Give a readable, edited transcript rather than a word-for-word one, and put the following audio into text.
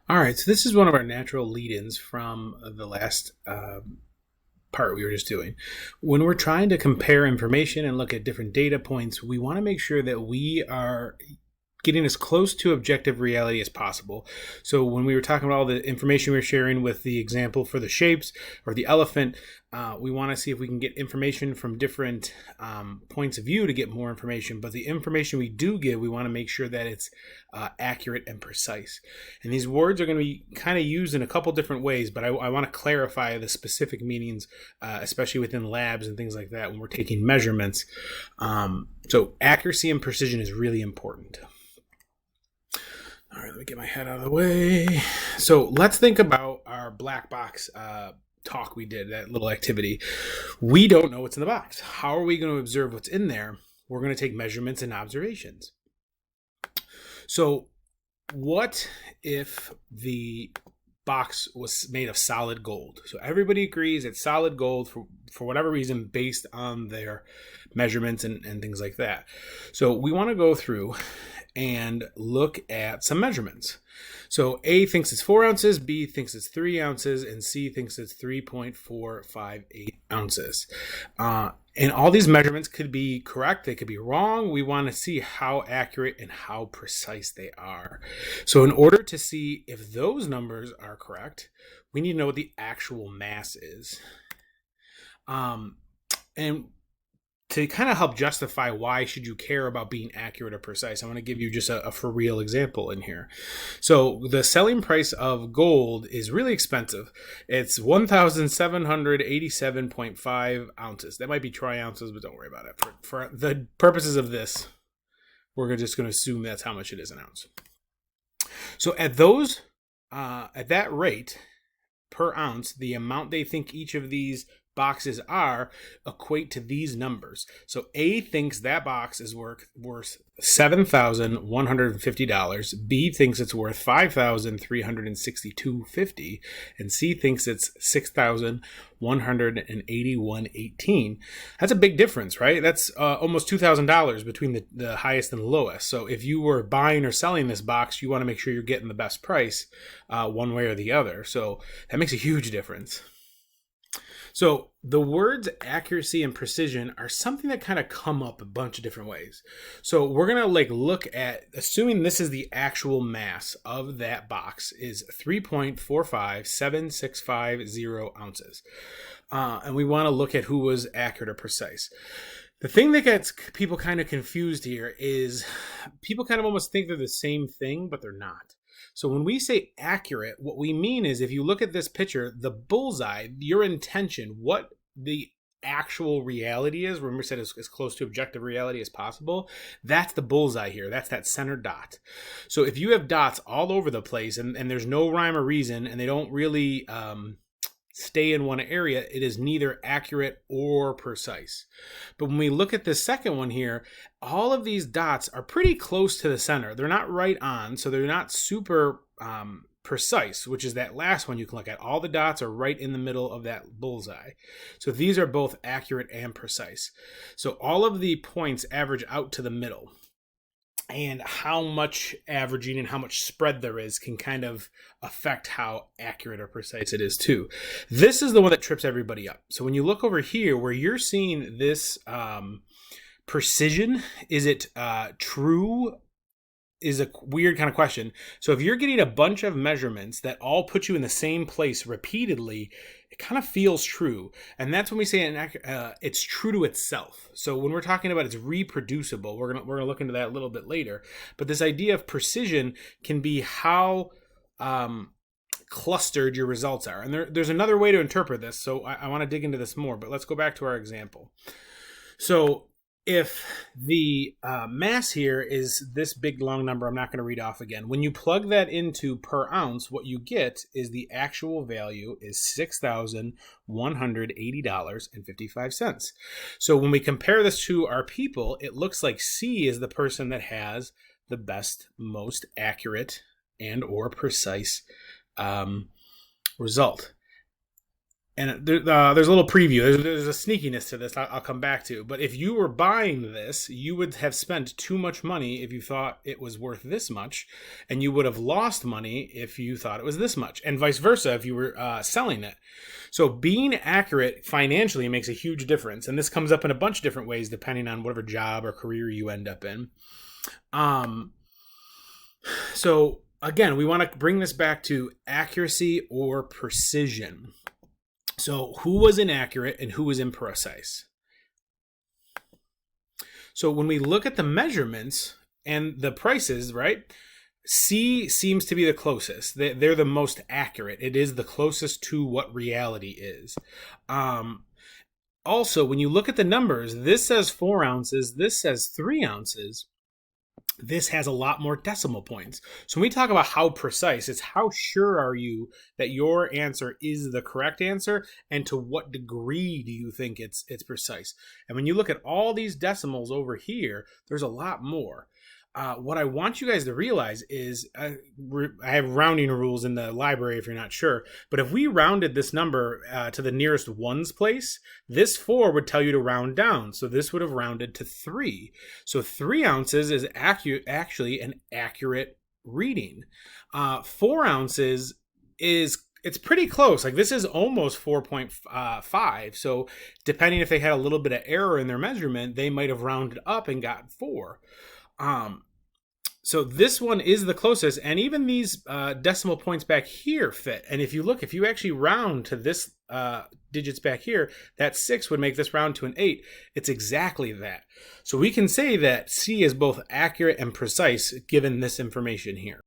All right, so this is one of our natural lead-ins from the last part we were just doing. When we're trying to compare information and look at different data points, we want to make sure that we are getting as close to objective reality as possible. So when we were talking about all the information we were sharing with the example for the shapes or the elephant, we want to see if we can get information from different points of view to get more information. But the information we do give, we want to make sure that it's accurate and precise. And these words are going to be kind of used in a couple different ways, but I want to clarify the specific meanings, especially within labs and things like that when we're taking measurements. So accuracy and precision is really important. All right, let me get my head out of the way. So let's think about our black box talk we did, that little activity. We don't know what's in the box. How are we going to observe what's in there? We're going to take measurements and observations. So what if the box was made of solid gold? So everybody agrees it's solid gold for whatever reason based on their measurements and things like that. So we want to go through and look at some measurements. So A thinks it's 4 ounces, B thinks it's 3 ounces, and C thinks it's 3.458 ounces. And all these measurements could be correct, they could be wrong. We want to see how accurate and how precise they are. So in order to see if those numbers are correct, we need to know what the actual mass is. And to kind of help justify why should you care about being accurate or precise, I want to give you just a for real example in here. So the selling price of gold is really expensive. It's 1,787.5 ounces. That might be troy ounces, but don't worry about it. For the purposes of this, we're just going to assume that's how much it is an ounce. So at that rate per ounce, the amount they think each of these boxes are equate to these numbers. So A thinks that box is worth $7,150. B thinks it's worth $5,362.50, and C thinks it's $6,181.18. That's a big difference, right? That's almost $2,000 between the highest and the lowest. So if you were buying or selling this box, you want to make sure you're getting the best price one way or the other. So that makes a huge difference. So the words accuracy and precision are something that kind of come up a bunch of different ways. So we're going to look at, assuming this is the actual mass of that box is 3.45765 ounces. And we want to look at who was accurate or precise. The thing that gets people kind of confused here is people kind of almost think they're the same thing, but they're not. So when we say accurate, what we mean is if you look at this picture, the bullseye, your intention, what the actual reality is, remember I said as close to objective reality as possible, that's the bullseye here. That's that center dot. So if you have dots all over the place and there's no rhyme or reason and they don't really stay in one area, it is neither accurate or precise. But when we look at this second one here, all of these dots are pretty close to the center. They're not right on, so they're not super precise, which is that last one you can look at. All the dots are right in the middle of that bullseye. So these are both accurate and precise. So all of the points average out to the middle. And how much averaging and how much spread there is can kind of affect how accurate or precise it is too. This is the one that trips everybody up. So when you look over here where you're seeing this precision, is it true? Is a weird kind of question. So if you're getting a bunch of measurements that all put you in the same place repeatedly, it kind of feels true. And that's when we say it's true to itself. So when we're talking about it's reproducible, we're gonna look into that a little bit later. But this idea of precision can be how clustered your results are. And there's another way to interpret this. So I want to dig into this more, but let's go back to our example. So if the mass here is this big long number, I'm not going to read off again. When you plug that into per ounce, what you get is the actual value is $6,180.55. So when we compare this to our people, it looks like C is the person that has the best, most accurate and or precise result. And there's a little preview. There's a sneakiness to this I'll come back to. But if you were buying this, you would have spent too much money if you thought it was worth this much, and you would have lost money if you thought it was this much, and vice versa if you were selling it. So being accurate financially makes a huge difference, and this comes up in a bunch of different ways depending on whatever job or career you end up in. So again, we want to bring this back to accuracy or precision. So who was inaccurate and who was imprecise? So when we look at the measurements and the prices, right? C seems to be the closest. They're the most accurate. It is the closest to what reality is. Also, when you look at the numbers, this says 4 ounces, this says 3 ounces. This has a lot more decimal points. So when we talk about how precise, it's how sure are you that your answer is the correct answer, and to what degree do you think it's precise? And when you look at all these decimals over here, there's a lot more. What I want you guys to realize is I have rounding rules in the library if you're not sure, but if we rounded this number to the nearest ones place, this 4 would tell you to round down. So this would have rounded to 3. So 3 ounces is actually an accurate reading. 4 ounces it's pretty close. Like this is almost 4.5. So depending if they had a little bit of error in their measurement, they might have rounded up and got 4. So this one is the closest, and even these decimal points back here fit. And if you actually round to this digits back here, that 6 would make this round to an 8. It's exactly that. So we can say that C is both accurate and precise given this information here.